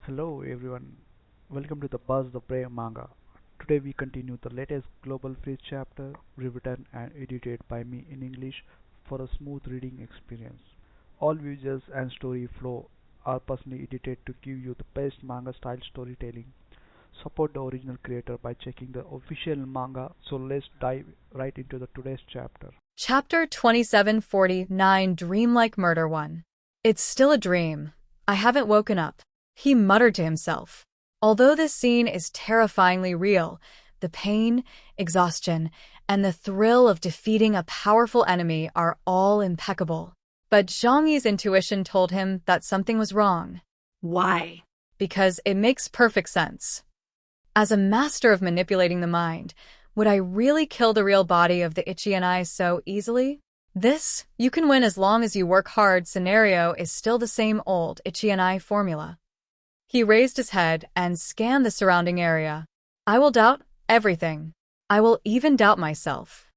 Hello everyone, welcome to the Buzz the Prey Manga. Today we continue the latest Global Freeze chapter, rewritten and edited by me in English for a smooth reading experience. All visuals and story flow are personally edited to give you the best manga style storytelling. Support the original creator by checking the official manga. So let's dive right into the today's chapter. Chapter 2749 Dreamlike Murder 1. It's still a dream. I haven't woken up, he muttered to himself. Although this scene is terrifyingly real, the pain, exhaustion, and the thrill of defeating a powerful enemy are all impeccable. But Zhang Yi's intuition told him that something was wrong. Why? Because it makes perfect sense. As a master of manipulating the mind, would I really kill the real body of the Inyen so easily? This, you can win as long as you work hard scenario is still the same old Inyen formula. He raised his head and scanned the surrounding area. I will doubt everything. I will even doubt myself.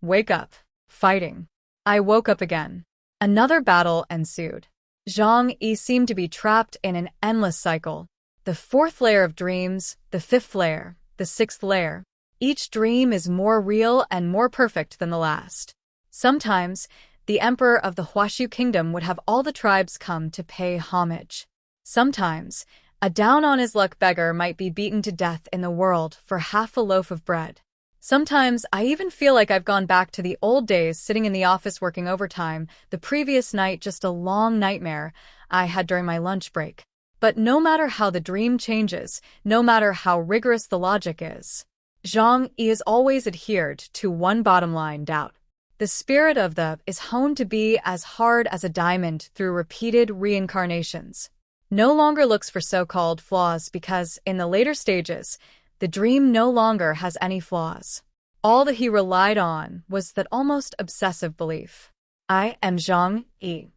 Wake up. Fighting. I woke up again. Another battle ensued. Zhang Yi seemed to be trapped in an endless cycle. The fourth layer of dreams, the fifth layer, the sixth layer. Each dream is more real and more perfect than the last. Sometimes, the emperor of the Huashu kingdom would have all the tribes come to pay homage. Sometimes, a down-on-his-luck beggar might be beaten to death in the world for half a loaf of bread. Sometimes, I even feel like I've gone back to the old days sitting in the office working overtime, the previous night just a long nightmare I had during my lunch break. But no matter how the dream changes, no matter how rigorous the logic is, Zhang Yi has always adhered to one bottom-line doubt. The spirit of the is honed to be as hard as a diamond through repeated reincarnations. No longer looks for so-called flaws because, in the later stages, the dream no longer has any flaws. All that he relied on was that almost obsessive belief. I am Zhang Yi.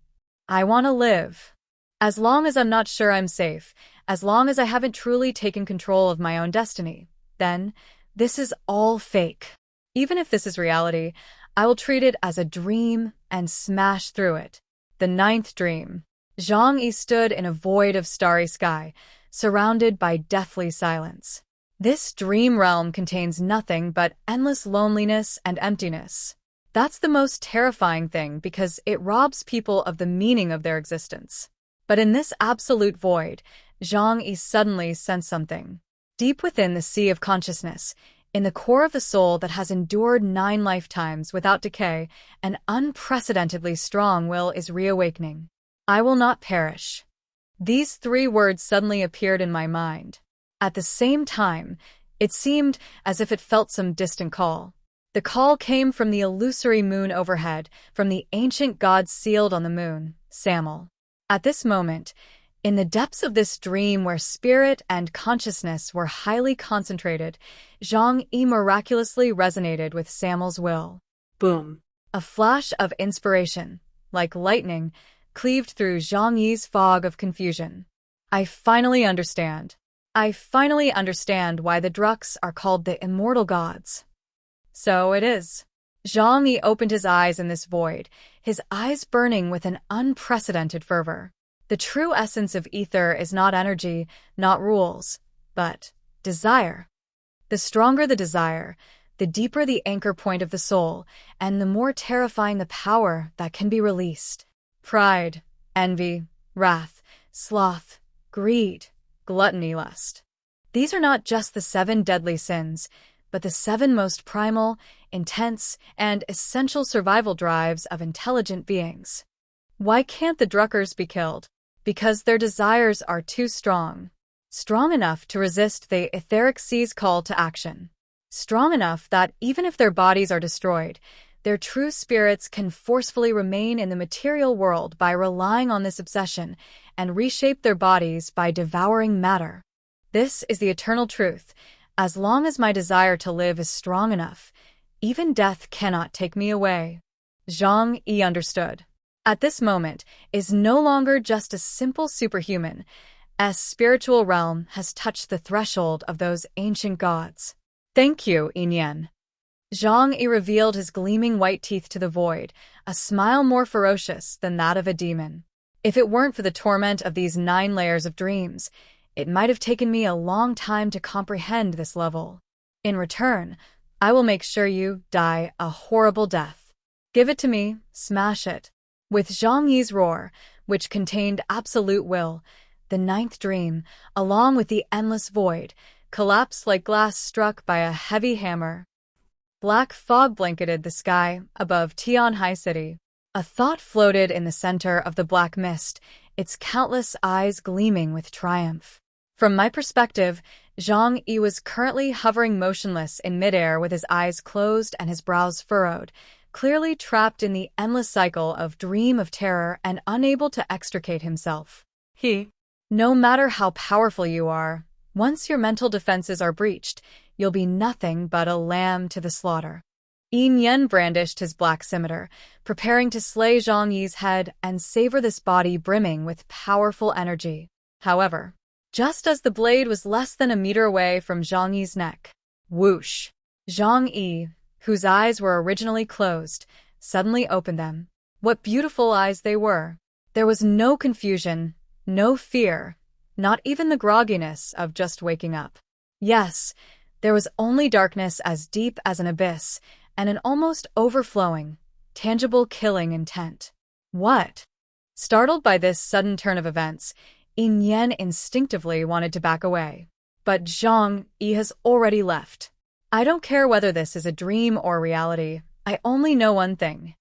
I want to live. As long as I'm not sure I'm safe, as long as I haven't truly taken control of my own destiny, then this is all fake. Even if this is reality, I will treat it as a dream and smash through it. The ninth dream. Zhang Yi stood in a void of starry sky, surrounded by deathly silence. This dream realm contains nothing but endless loneliness and emptiness. That's the most terrifying thing because it robs people of the meaning of their existence. But in this absolute void, Zhang Yi suddenly sensed something. Deep within the sea of consciousness, in the core of the soul that has endured 9 lifetimes without decay, an unprecedentedly strong will is reawakening. I will not perish. These 3 words suddenly appeared in my mind. At the same time, it seemed as if it felt some distant call. The call came from the illusory moon overhead, from the ancient gods sealed on the moon, Samel. At this moment, in the depths of this dream where spirit and consciousness were highly concentrated, Zhang Yi miraculously resonated with Samel's will. Boom. A flash of inspiration, like lightning, cleaved through Zhang Yi's fog of confusion. I finally understand. I finally understand why the Druks are called the immortal gods. So it is. Zhang Yi opened his eyes in this void, his eyes burning with an unprecedented fervor. The true essence of ether is not energy, not rules, but desire. The stronger the desire, the deeper the anchor point of the soul, and the more terrifying the power that can be released. Pride, envy, wrath, sloth, greed, gluttony, lust. These are not just the 7 deadly sins, but the 7 most primal, intense, and essential survival drives of intelligent beings. Why can't the Druckers be killed? Because their desires are too strong. Strong enough to resist the etheric sea's call to action. Strong enough that even if their bodies are destroyed, their true spirits can forcefully remain in the material world by relying on this obsession and reshape their bodies by devouring matter. This is the eternal truth. As long as my desire to live is strong enough, even death cannot take me away. Zhang Yi understood. At this moment, is no longer just a simple superhuman, as spiritual realm has touched the threshold of those ancient gods. Thank you, Inyen. Zhang Yi revealed his gleaming white teeth to the void, a smile more ferocious than that of a demon. If it weren't for the torment of these 9 layers of dreams, It might have taken me a long time to comprehend this level. In return, I will make sure you die a horrible death. Give it to me, smash it. With Zhang Yi's roar, which contained absolute will, the ninth dream, along with the endless void, collapsed like glass struck by a heavy hammer. Black fog blanketed the sky above Tianhai City. A thought floated in the center of the black mist, its countless eyes gleaming with triumph. From my perspective, Zhang Yi was currently hovering motionless in midair with his eyes closed and his brows furrowed, clearly trapped in the endless cycle of dream of terror and unable to extricate himself. No matter how powerful you are, once your mental defenses are breached, you'll be nothing but a lamb to the slaughter. Inyen brandished his black scimitar, preparing to slay Zhang Yi's head and savor this body brimming with powerful energy. However, just as the blade was less than a meter away from Zhang Yi's neck, whoosh! Zhang Yi, whose eyes were originally closed, suddenly opened them. What beautiful eyes they were! There was no confusion, no fear, not even the grogginess of just waking up. Yes, there was only darkness as deep as an abyss, and an almost overflowing, tangible killing intent. What? Startled by this sudden turn of events, Inyen instinctively wanted to back away. But Zhang Yi has already left. I don't care whether this is a dream or reality, I only know one thing.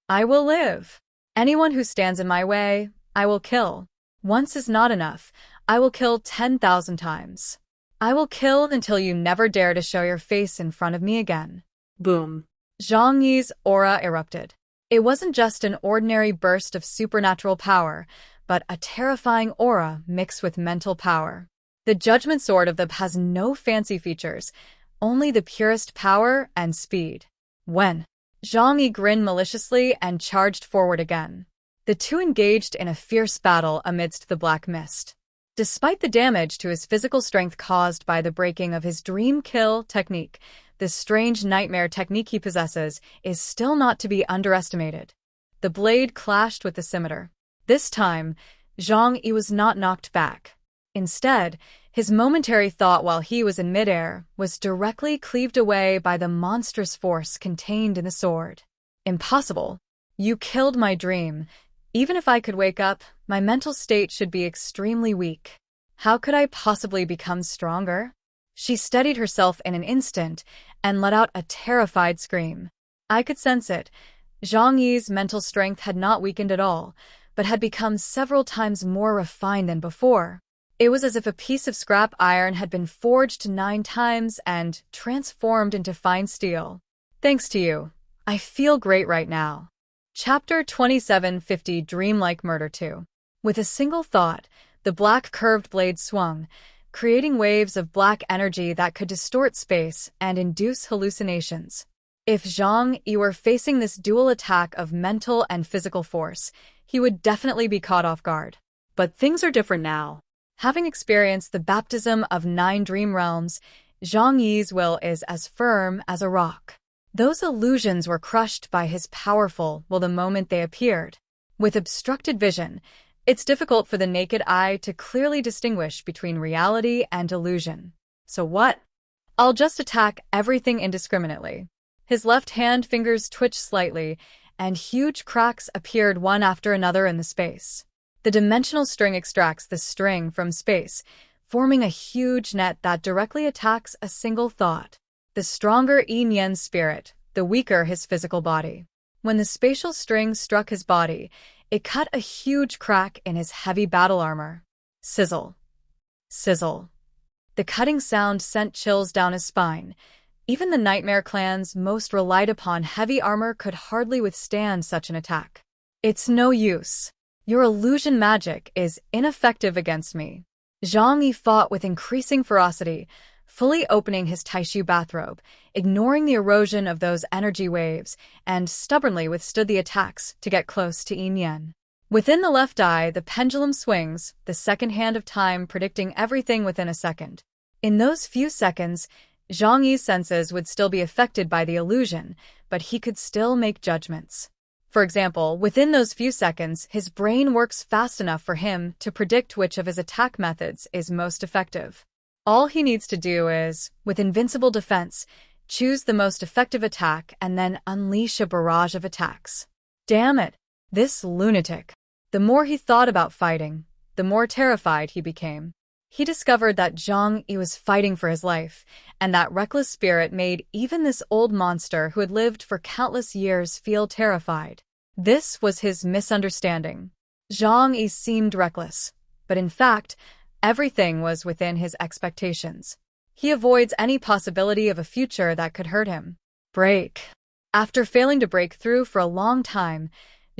I will live. Anyone who stands in my way, I will kill. Once is not enough, I will kill 10,000 times. I will kill until you never dare to show your face in front of me again. Boom. Zhang Yi's aura erupted. It wasn't just an ordinary burst of supernatural power, but a terrifying aura mixed with mental power. The Judgment Sword of the has no fancy features, only the purest power and speed. When Zhang Yi grinned maliciously and charged forward again. The two engaged in a fierce battle amidst the black mist. Despite the damage to his physical strength caused by the breaking of his dream kill technique, the strange nightmare technique he possesses is still not to be underestimated. The blade clashed with the scimitar. This time, Zhang Yi was not knocked back. Instead, his momentary thought while he was in midair was directly cleaved away by the monstrous force contained in the sword. Impossible. You killed my dream. Even if I could wake up, my mental state should be extremely weak. How could I possibly become stronger? She steadied herself in an instant and let out a terrified scream. I could sense it. Zhang Yi's mental strength had not weakened at all, but had become several times more refined than before. It was as if a piece of scrap iron had been forged 9 times and transformed into fine steel. Thanks to you. I feel great right now. Chapter 2750 Dreamlike Murder 2. With a single thought, the black curved blade swung, creating waves of black energy that could distort space and induce hallucinations. If Zhang Yi were facing this dual attack of mental and physical force, he would definitely be caught off guard. But things are different now. Having experienced the baptism of 9 dream realms, Zhang Yi's will is as firm as a rock. Those illusions were crushed by his powerful will the moment they appeared. With obstructed vision, it's difficult for the naked eye to clearly distinguish between reality and illusion. So what? I'll just attack everything indiscriminately. His left hand fingers twitched slightly, and huge cracks appeared one after another in the space. The dimensional string extracts the string from space, forming a huge net that directly attacks a single thought. The stronger Inyen's spirit, the weaker his physical body. When the spatial string struck his body, it cut a huge crack in his heavy battle armor. Sizzle. Sizzle. The cutting sound sent chills down his spine. Even the Nightmare Clan's most relied upon heavy armor could hardly withstand such an attack. It's no use. Your illusion magic is ineffective against me. Zhang Yi fought with increasing ferocity, fully opening his Taishu bathrobe, ignoring the erosion of those energy waves, and stubbornly withstood the attacks to get close to Inyen. Within the left eye, the pendulum swings, the second hand of time predicting everything within a second. In those few seconds, Zhang Yi's senses would still be affected by the illusion, but he could still make judgments. For example, within those few seconds, his brain works fast enough for him to predict which of his attack methods is most effective. All he needs to do is, with invincible defense, choose the most effective attack and then unleash a barrage of attacks. Damn it, this lunatic. The more he thought about fighting, the more terrified he became. He discovered that Zhang Yi was fighting for his life, and that reckless spirit made even this old monster who had lived for countless years feel terrified. This was his misunderstanding. Zhang Yi seemed reckless, but in fact, everything was within his expectations. He avoids any possibility of a future that could hurt him. Break. After failing to break through for a long time,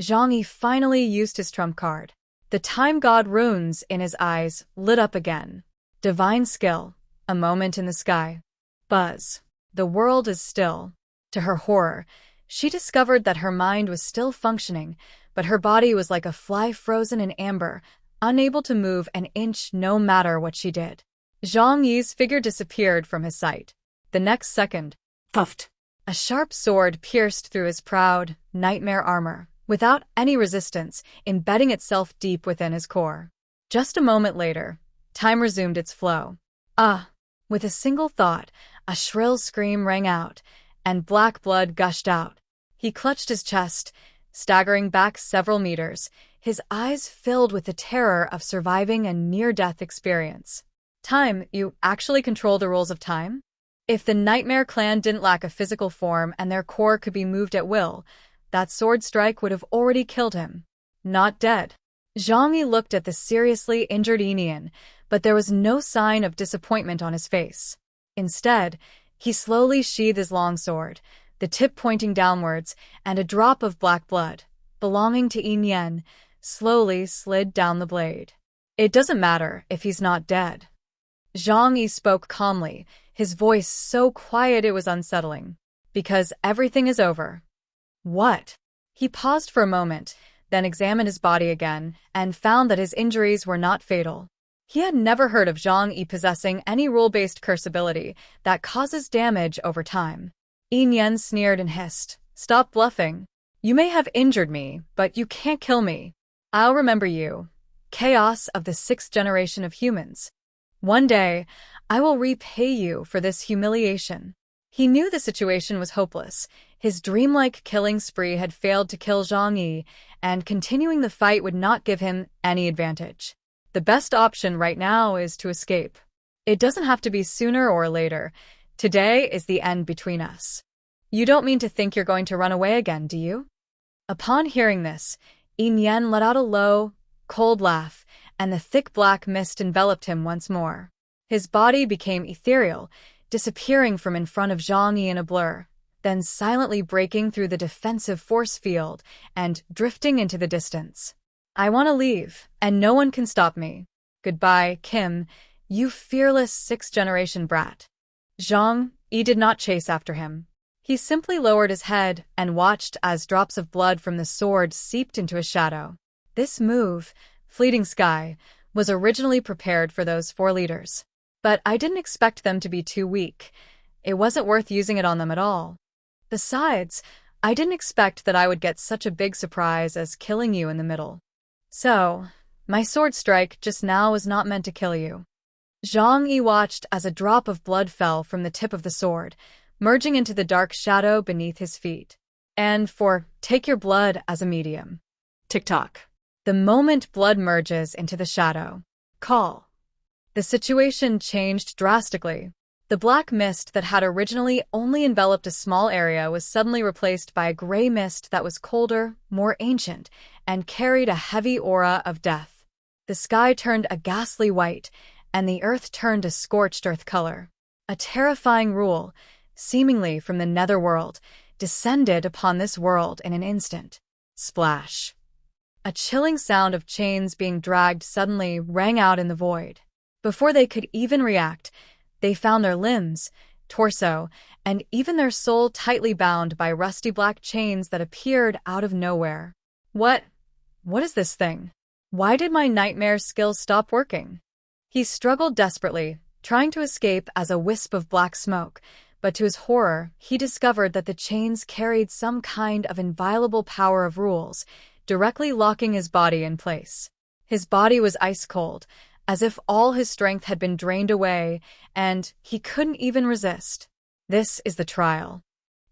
Zhang Yi finally used his trump card. The time god runes in his eyes lit up again. Divine skill. A moment in the sky. Buzz. The world is still. To her horror, she discovered that her mind was still functioning, but her body was like a fly frozen in amber, unable to move an inch no matter what she did. Zhang Yi's figure disappeared from his sight. The next second, puffed. A sharp sword pierced through his proud, nightmare armor, without any resistance, embedding itself deep within his core. Just a moment later, time resumed its flow. Ah! With a single thought, a shrill scream rang out, and black blood gushed out. He clutched his chest, staggering back several meters, his eyes filled with the terror of surviving a near-death experience. Time, you actually control the rules of time? If the Nightmare Clan didn't lack a physical form and their core could be moved at will, that sword strike would have already killed him. Not dead. Zhang Yi looked at the seriously injured Inyen, but there was no sign of disappointment on his face. Instead, he slowly sheathed his long sword, the tip pointing downwards, and a drop of black blood, belonging to Inyen, slowly slid down the blade. It doesn't matter if he's not dead. Zhang Yi spoke calmly, his voice so quiet it was unsettling. Because everything is over. What? He paused for a moment, then examined his body again, and found that his injuries were not fatal. He had never heard of Zhang Yi possessing any rule-based curse ability that causes damage over time. Inyen sneered and hissed, "Stop bluffing. You may have injured me, but you can't kill me. I'll remember you. Chaos of the 6th generation of humans. One day, I will repay you for this humiliation." He knew the situation was hopeless. His dreamlike killing spree had failed to kill Zhang Yi, and continuing the fight would not give him any advantage. The best option right now is to escape. It doesn't have to be sooner or later. Today is the end between us. You don't mean to think you're going to run away again, do you? Upon hearing this, Inyen let out a low, cold laugh, and the thick black mist enveloped him once more. His body became ethereal, disappearing from in front of Zhang Yi in a blur, then silently breaking through the defensive force field and drifting into the distance. I want to leave, and no one can stop me. Goodbye, Kim, you fearless 6th-generation brat. Zhang Yi did not chase after him. He simply lowered his head and watched as drops of blood from the sword seeped into his shadow. This move, Fleeting Sky, was originally prepared for those 4 leaders. But I didn't expect them to be too weak. It wasn't worth using it on them at all. Besides, I didn't expect that I would get such a big surprise as killing you in the middle. So, my sword strike just now was not meant to kill you. Zhang Yi watched as a drop of blood fell from the tip of the sword, merging into the dark shadow beneath his feet. And for take your blood as a medium. Tick-tock. The moment blood merges into the shadow. Call. The situation changed drastically. The black mist that had originally only enveloped a small area was suddenly replaced by a gray mist that was colder, more ancient, and carried a heavy aura of death. The sky turned a ghastly white, and the earth turned a scorched earth color. A terrifying rule, seemingly from the netherworld, descended upon this world in an instant. Splash. A chilling sound of chains being dragged suddenly rang out in the void. Before they could even react, they found their limbs, torso, and even their soul tightly bound by rusty black chains that appeared out of nowhere. What is this thing? Why did my nightmare skills stop working? He struggled desperately, trying to escape as a wisp of black smoke, But to his horror, he discovered that the chains carried some kind of inviolable power of rules, directly locking his body in place. His body was ice cold, as if all his strength had been drained away, and he couldn't even resist. This is the trial.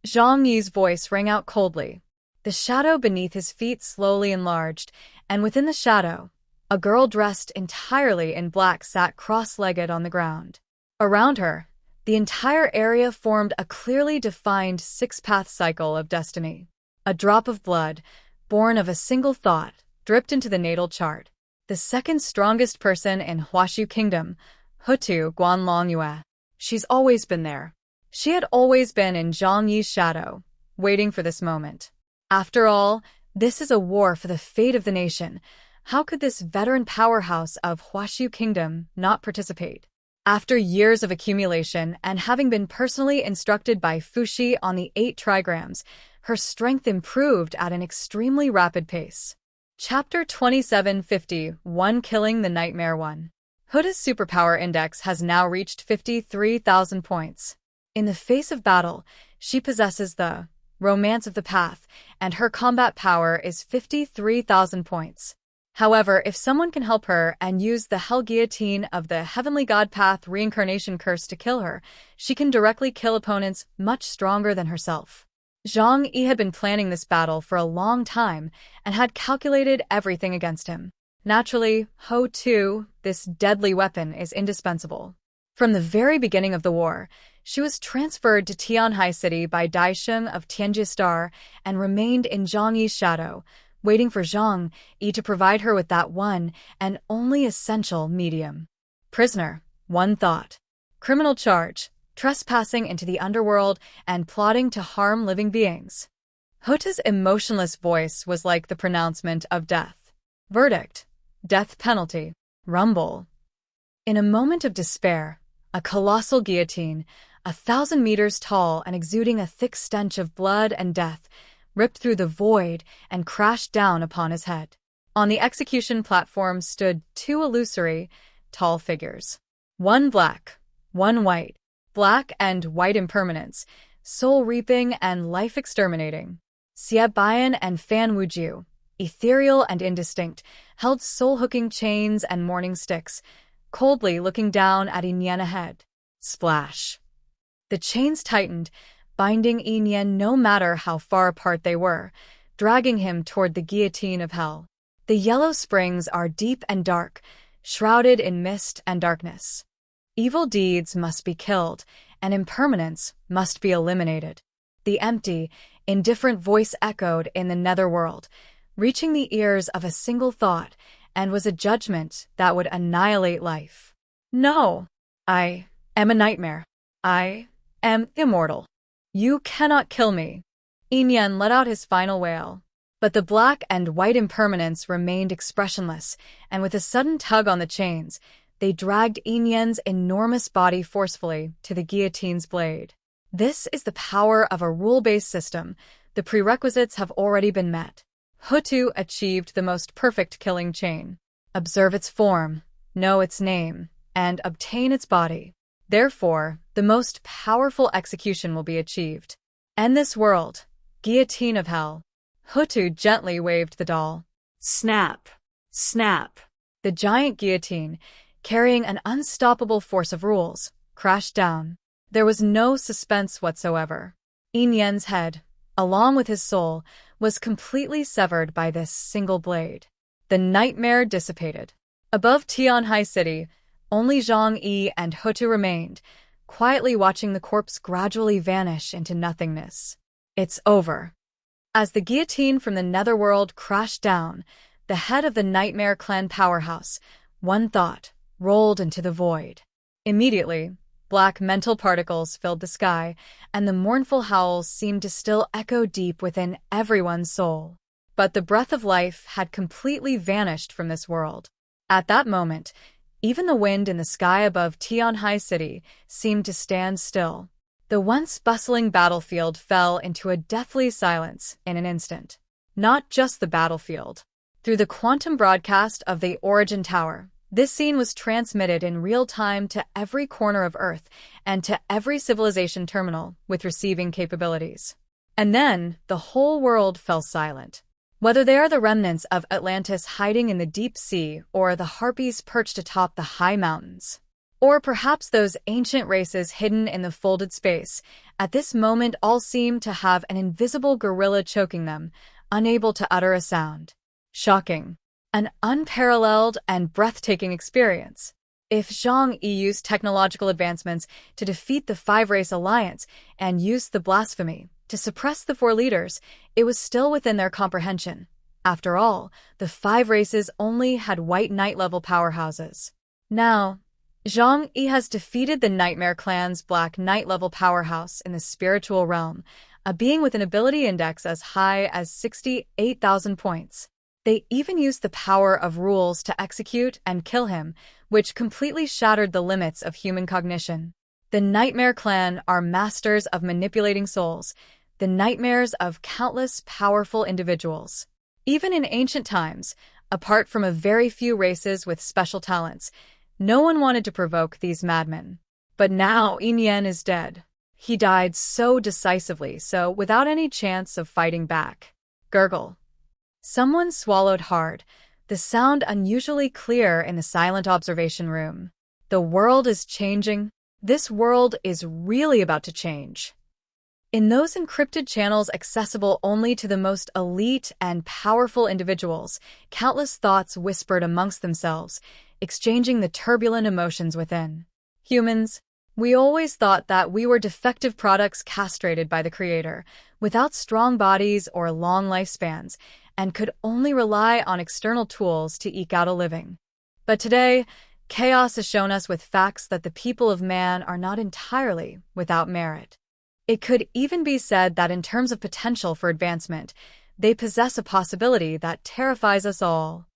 Zhang Yi's voice rang out coldly. The shadow beneath his feet slowly enlarged, and within the shadow, a girl dressed entirely in black sat cross-legged on the ground. Around her, the entire area formed a clearly defined six-path cycle of destiny. A drop of blood, born of a single thought, dripped into the natal chart. The second strongest person in Huashu Kingdom, Hutu Guanlongyue. She's always been there. She had always been in Zhang Yi's shadow, waiting for this moment. After all, this is a war for the fate of the nation. How could this veteran powerhouse of Huashu Kingdom not participate? After years of accumulation and having been personally instructed by Fushi on the 8 trigrams, her strength improved at an extremely rapid pace. Chapter 2750, Killing the Nightmare One. Huda's superpower index has now reached 53,000 points. In the face of battle, she possesses the Romance of the Path, and her combat power is 53,000 points. However, if someone can help her and use the Hell Guillotine of the Heavenly God Path Reincarnation Curse to kill her, she can directly kill opponents much stronger than herself. Zhang Yi had been planning this battle for a long time and had calculated everything against him. Naturally, Ho Tu, this deadly weapon, is indispensable. From the very beginning of the war, she was transferred to Tianhai City by Daishin of Tianjistar and remained in Zhang Yi's shadow, waiting for Zhang Yi to provide her with that one and only essential medium. Prisoner, one thought. Criminal charge. Trespassing into the underworld and plotting to harm living beings. Hota's emotionless voice was like the pronouncement of death. Verdict. Death penalty. Rumble. In a moment of despair, a colossal guillotine, 1,000 meters tall and exuding a thick stench of blood and death, ripped through the void and crashed down upon his head. On the execution platform stood 2 illusory, tall figures. One black, one white. Black and white impermanence, soul-reaping and life-exterminating. Xie Bian and Fan Wujiu, ethereal and indistinct, held soul-hooking chains and morning sticks, coldly looking down at Inyen ahead. Splash. The chains tightened, binding Inyen no matter how far apart they were, dragging him toward the guillotine of hell. The yellow springs are deep and dark, shrouded in mist and darkness. Evil deeds must be killed, and impermanence must be eliminated. The empty, indifferent voice echoed in the netherworld, reaching the ears of a single thought, and was a judgment that would annihilate life. No! I am a nightmare. I am immortal. You cannot kill me. Inyen let out his final wail. But the black and white impermanence remained expressionless, and with a sudden tug on the chains, they dragged Inyen's enormous body forcefully to the guillotine's blade. This is the power of a rule-based system. The prerequisites have already been met. Hutu achieved the most perfect killing chain. Observe its form, know its name, and obtain its body. Therefore, the most powerful execution will be achieved. End this world. Guillotine of hell. Hutu gently waved the doll. Snap! Snap! The giant guillotine, carrying an unstoppable force of rules, crashed down. There was no suspense whatsoever. Inyen's head, along with his soul, was completely severed by this single blade. The nightmare dissipated. Above Tianhai City, only Zhang Yi and Hutu remained, quietly watching the corpse gradually vanish into nothingness. It's over. As the guillotine from the netherworld crashed down, the head of the Nightmare Clan powerhouse, one thought, rolled into the void. Immediately, black mental particles filled the sky, and the mournful howls seemed to still echo deep within everyone's soul. But the breath of life had completely vanished from this world. At that moment, even the wind in the sky above Tianhai City seemed to stand still. The once bustling battlefield fell into a deathly silence in an instant. Not just the battlefield. Through the quantum broadcast of the Origin Tower, This scene was transmitted in real time to every corner of Earth and to every civilization terminal with receiving capabilities. And then, the whole world fell silent. Whether they are the remnants of Atlantis hiding in the deep sea or the harpies perched atop the high mountains, or perhaps those ancient races hidden in the folded space, at this moment all seem to have an invisible gorilla choking them, unable to utter a sound. Shocking. An unparalleled and breathtaking experience. If Zhang Yi used technological advancements to defeat the Five-Race Alliance and used the blasphemy to suppress the four leaders, it was still within their comprehension. After all, the five races only had white knight-level powerhouses. Now, Zhang Yi has defeated the Nightmare Clan's black knight-level powerhouse in the spiritual realm, a being with an ability index as high as 68,000 points. They even used the power of rules to execute and kill him, which completely shattered the limits of human cognition. The Nightmare Clan are masters of manipulating souls, the nightmares of countless powerful individuals. Even in ancient times, apart from a very few races with special talents, no one wanted to provoke these madmen. But now Inyen is dead. He died so decisively, so without any chance of fighting back. Gurgle. Someone swallowed hard, the sound unusually clear in the silent observation room. The world is changing. This world is really about to change. In those encrypted channels accessible only to the most elite and powerful individuals, countless thoughts whispered amongst themselves, exchanging the turbulent emotions within. Humans, we always thought that we were defective products castrated by the Creator, without strong bodies or long lifespans, and could only rely on external tools to eke out a living. But today, chaos has shown us with facts that the people of man are not entirely without merit. It could even be said that in terms of potential for advancement, they possess a possibility that terrifies us all.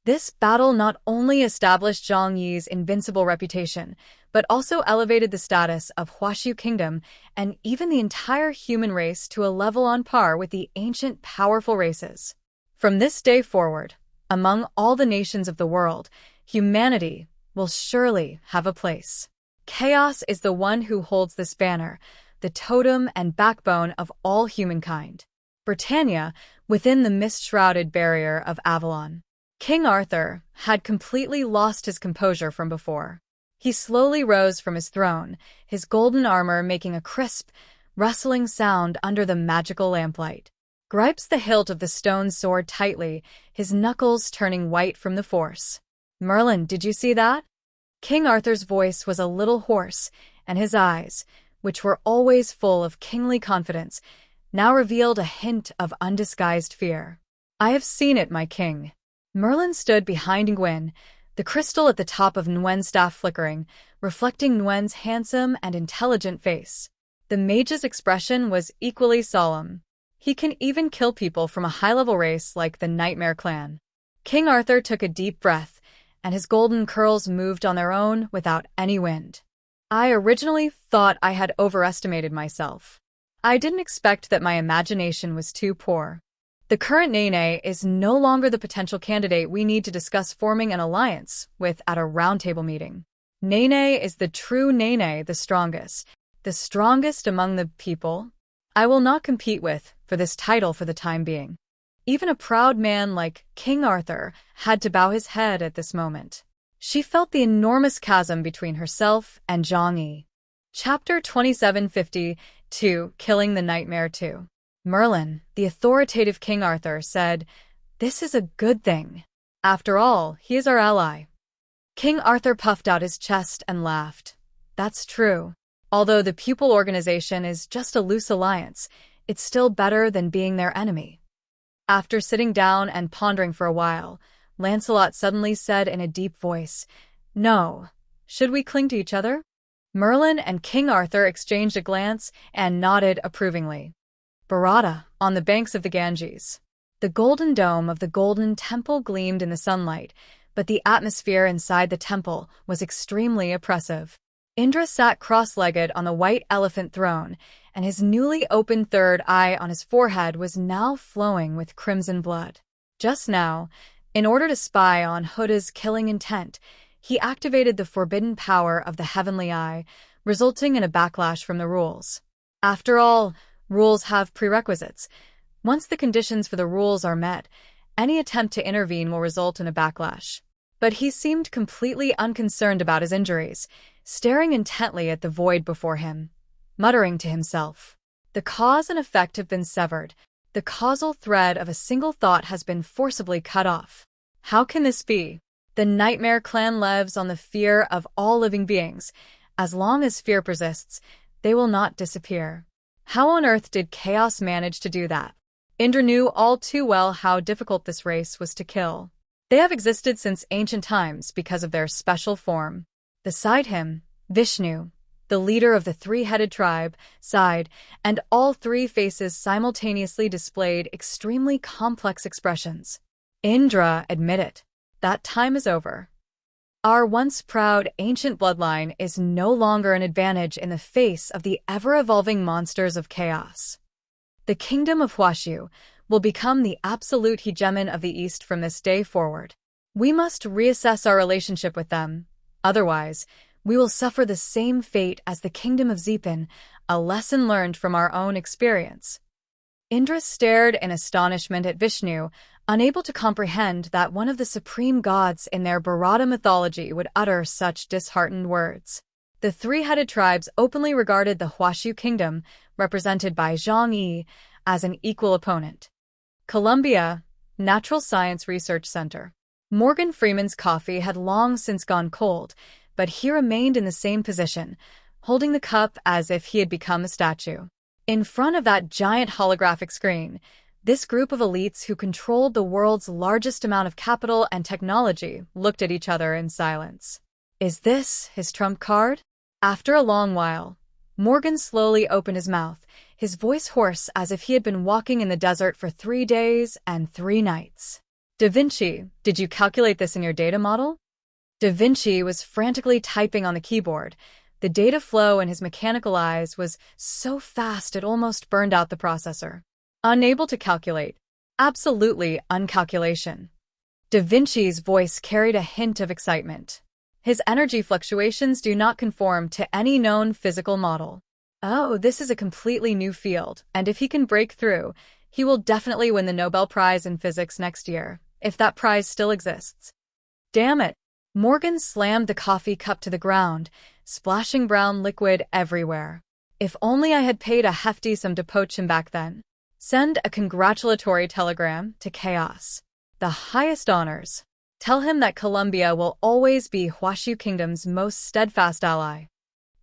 This battle not only established Zhang Yi's invincible reputation, but also elevated the status of Huaxiu Kingdom and even the entire human race to a level on par with the ancient powerful races. From this day forward, among all the nations of the world, humanity will surely have a place. Chaos is the one who holds this banner, the totem and backbone of all humankind. Britannia, within the mist-shrouded barrier of Avalon. King Arthur had completely lost his composure from before. He slowly rose from his throne, his golden armor making a crisp, rustling sound under the magical lamplight. Gripes the hilt of the stone sword tightly, his knuckles turning white from the force. "Merlin, did you see that?" King Arthur's voice was a little hoarse, and his eyes, which were always full of kingly confidence, now revealed a hint of undisguised fear. "I have seen it, my king." Merlin stood behind Inyen, the crystal at the top of Nguyen's staff flickering, reflecting Nguyen's handsome and intelligent face. The mage's expression was equally solemn. He can even kill people from a high-level race like the Nightmare Clan. King Arthur took a deep breath, and his golden curls moved on their own without any wind. "I originally thought I had overestimated myself. I didn't expect that my imagination was too poor. The current Nene is no longer the potential candidate we need to discuss forming an alliance with at a roundtable meeting. Nene is the true Nene, the strongest among the people I will not compete with for this title for the time being." Even a proud man like King Arthur had to bow his head at this moment. She felt the enormous chasm between herself and Zhang Yi. Chapter 2752, Killing the Nightmare 2. Merlin, the authoritative King Arthur, said, "This is a good thing. After all, he is our ally." King Arthur puffed out his chest and laughed. "That's true. Although the pupil organization is just a loose alliance, it's still better than being their enemy." After sitting down and pondering for a while, Lancelot suddenly said in a deep voice, "No. Should we cling to each other?" Merlin and King Arthur exchanged a glance and nodded approvingly. Bharata, on the banks of the Ganges. The golden dome of the golden temple gleamed in the sunlight, but the atmosphere inside the temple was extremely oppressive. Indra sat cross-legged on the white elephant throne, and his newly opened third eye on his forehead was now flowing with crimson blood. Just now, In order to spy on Huda's killing intent, he activated the forbidden power of the Heavenly Eye, resulting in a backlash from the rules. After all, rules have prerequisites. Once the conditions for the rules are met, any attempt to intervene will result in a backlash. But he seemed completely unconcerned about his injuries, staring intently at the void before him, muttering to himself. The cause and effect have been severed. The causal thread of a single thought has been forcibly cut off. How can this be? The nightmare clan lives on the fear of all living beings. As long as fear persists, they will not disappear. How on earth did Chaos manage to do that? Indra knew all too well how difficult this race was to kill. They have existed since ancient times because of their special form. Beside him, Vishnu, the leader of the three-headed tribe, sighed, and all three faces simultaneously displayed extremely complex expressions. Indra admitted, that time is over. Our once proud ancient bloodline is no longer an advantage in the face of the ever-evolving monsters of chaos. The kingdom of Huashu will become the absolute hegemon of the East from this day forward. We must reassess our relationship with them. Otherwise, we will suffer the same fate as the kingdom of Zepin, a lesson learned from our own experience. Indra stared in astonishment at Vishnu, unable to comprehend that one of the supreme gods in their Bharata mythology would utter such disheartened words. The three-headed tribes openly regarded the Huashu kingdom, represented by Zhang Yi, as an equal opponent. Columbia, Natural Science Research Center. Morgan Freeman's coffee had long since gone cold, but he remained in the same position, holding the cup as if he had become a statue. In front of that giant holographic screen, this group of elites who controlled the world's largest amount of capital and technology looked at each other in silence. Is this his trump card? After a long while, Morgan slowly opened his mouth, his voice hoarse as if he had been walking in the desert for 3 days and 3 nights. Da Vinci, did you calculate this in your data model? Da Vinci was frantically typing on the keyboard. The data flow in his mechanical eyes was so fast it almost burned out the processor. Unable to calculate. Absolutely uncalculation. Da Vinci's voice carried a hint of excitement. His energy fluctuations do not conform to any known physical model. Oh, this is a completely new field, and if he can break through, he will definitely win the Nobel Prize in Physics next year, if that prize still exists. Damn it! Morgan slammed the coffee cup to the ground, splashing brown liquid everywhere. If only I had paid a hefty sum to poach him back then. Send a congratulatory telegram to Chaos. The highest honors. Tell him that Columbia will always be Huashu Kingdom's most steadfast ally.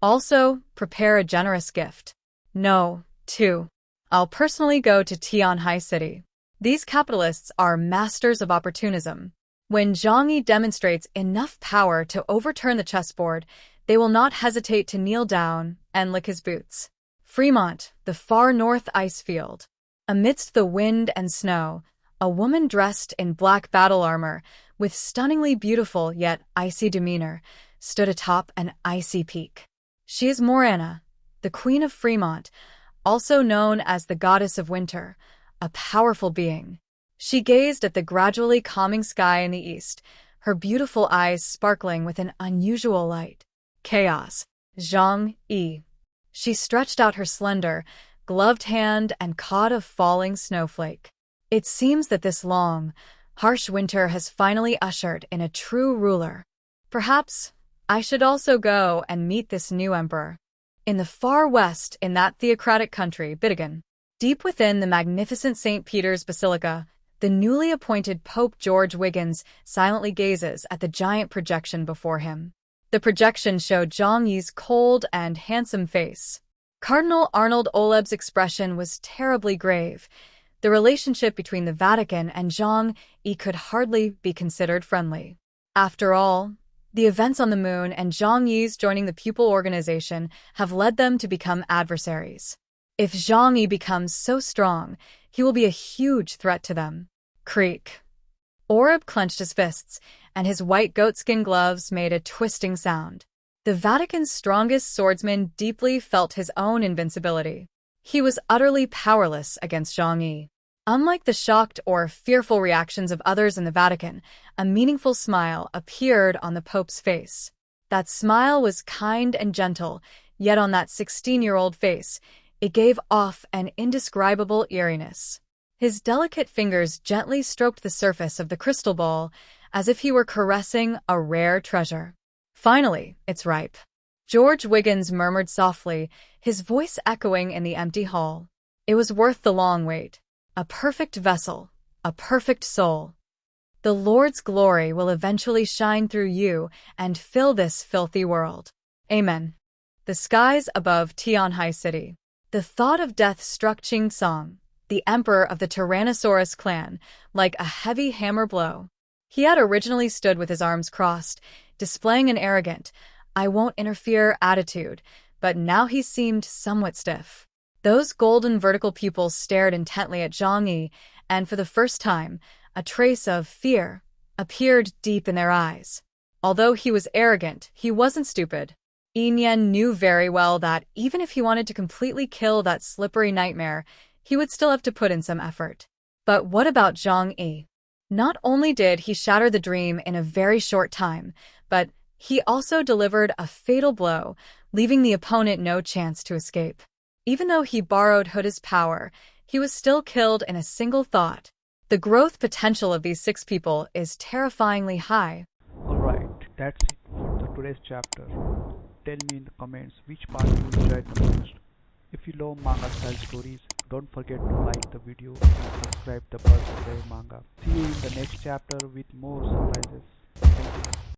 Also, prepare a generous gift. No, 2. I'll personally go to Tianhai City. These capitalists are masters of opportunism. When Zhang Yi demonstrates enough power to overturn the chessboard, they will not hesitate to kneel down and lick his boots. Fremont, the far north ice field. Amidst the wind and snow, a woman dressed in black battle armor, with stunningly beautiful yet icy demeanor, stood atop an icy peak. She is Morana, the Queen of Fremont, also known as the Goddess of Winter, a powerful being. She gazed at the gradually calming sky in the east, her beautiful eyes sparkling with an unusual light. Chaos. Zhang Yi. She stretched out her slender, gloved hand and caught a falling snowflake. It seems that this long, harsh winter has finally ushered in a true ruler. Perhaps I should also go and meet this new emperor. In the far west, in that theocratic country, Bittigan, deep within the magnificent St. Peter's Basilica, the newly appointed Pope George Wiggins silently gazes at the giant projection before him. The projection showed Zhang Yi's cold and handsome face. Cardinal Arnold Oleb's expression was terribly grave. The relationship between the Vatican and Zhang Yi could hardly be considered friendly. After all, the events on the moon and Zhang Yi's joining the pupil organization have led them to become adversaries. If Zhang Yi becomes so strong, he will be a huge threat to them. Creak. Oreb clenched his fists, and his white goatskin gloves made a twisting sound. The Vatican's strongest swordsman deeply felt his own invincibility. He was utterly powerless against Zhang Yi. Unlike the shocked or fearful reactions of others in the Vatican, a meaningful smile appeared on the Pope's face. That smile was kind and gentle, yet on that 16-year-old face, it gave off an indescribable eeriness. His delicate fingers gently stroked the surface of the crystal ball, as if he were caressing a rare treasure. Finally, it's ripe. George Wiggins murmured softly, his voice echoing in the empty hall. It was worth the long wait. A perfect vessel, a perfect soul. The Lord's glory will eventually shine through you and fill this filthy world. Amen. The skies above Tianhai City. The thought of death struck Ching Song, the emperor of the Tyrannosaurus clan, like a heavy hammer blow. He had originally stood with his arms crossed, displaying an arrogant, "I won't interfere" attitude, but now he seemed somewhat stiff. Those golden vertical pupils stared intently at Zhang Yi, and for the first time, a trace of fear appeared deep in their eyes. Although he was arrogant, he wasn't stupid. Inyen knew very well that even if he wanted to completely kill that slippery nightmare, he would still have to put in some effort. But what about Zhang Yi? Not only did he shatter the dream in a very short time, but he also delivered a fatal blow, leaving the opponent no chance to escape. Even though he borrowed Huda's power, he was still killed in a single thought. The growth potential of these 6 people is terrifyingly high. Alright, that's it for today's chapter. Tell me in the comments which part you enjoyed the most. If you love manga style stories, don't forget to like the video and subscribe the Buzz Play Manga. See you in the next chapter with more surprises. Thank you.